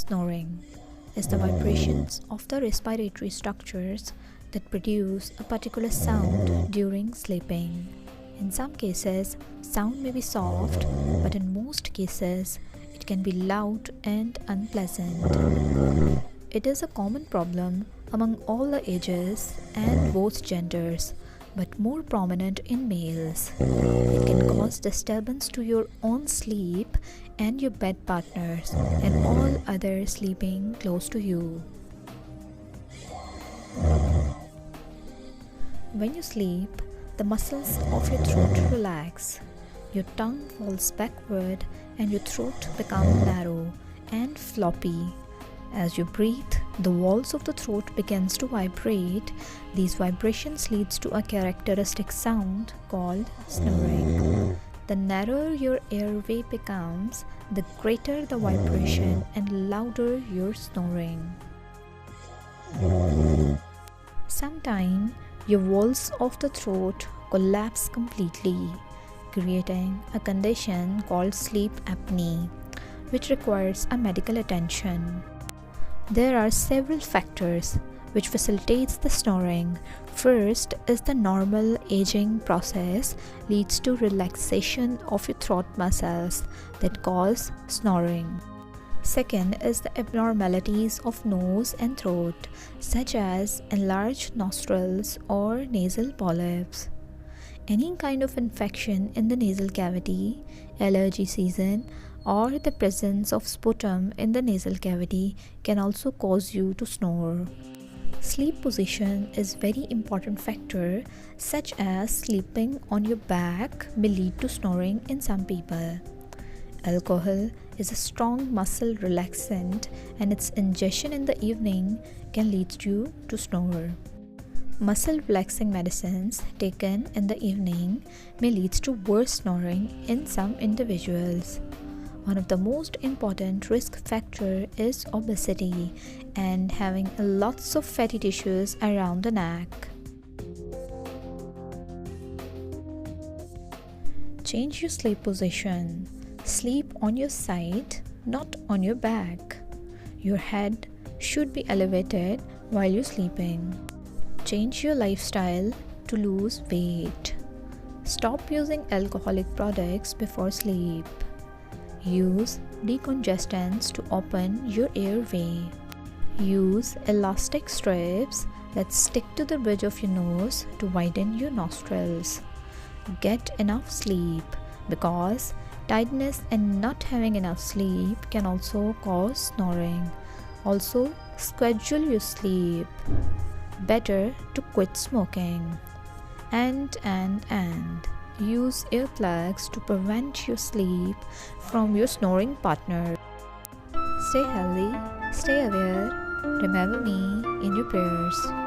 Snoring is the vibrations of the respiratory structures that produce a particular sound during sleeping. In some cases, sound may be soft, but in most cases, it can be loud and unpleasant. It is a common problem among all the ages and both genders, but more prominent in males. It can cause disturbance to your own sleep and your bed partners and all others sleeping close to you. When you sleep, the muscles of your throat relax, your tongue falls backward and your throat becomes narrow and floppy. As you breathe, the walls of the throat begins to vibrate. These vibrations leads to a characteristic sound called snoring. The narrower your airway becomes, the greater the vibration and louder your snoring. Sometimes your walls of the throat collapse completely, creating a condition called sleep apnea, which requires a medical attention. There are several factors which facilitates the snoring. First is the normal aging process leads to relaxation of your throat muscles that cause snoring. Second is the abnormalities of nose and throat, such as enlarged nostrils or nasal polyps. Any kind of infection in the nasal cavity, allergy season, or the presence of sputum in the nasal cavity can also cause you to snore. Sleep position is very important factor, such as sleeping on your back may lead to snoring in some people. Alcohol is a strong muscle relaxant and its ingestion in the evening can lead you to snore. Muscle relaxing medicines taken in the evening may lead to worse snoring in some individuals. One of the most important risk factor is obesity and having lots of fatty tissues around the neck. Change your sleep position. Sleep on your side, not on your back. Your head should be elevated while you're sleeping. Change your lifestyle to lose weight. Stop using alcoholic products before sleep. Use decongestants to open your airway. Use elastic strips that stick to the bridge of your nose to widen your nostrils. Get enough sleep because tiredness and not having enough sleep can also cause snoring. Also, schedule your sleep. Better to quit smoking. And use earplugs to prevent your sleep from your snoring partner. Stay healthy, stay aware, remember me in your prayers.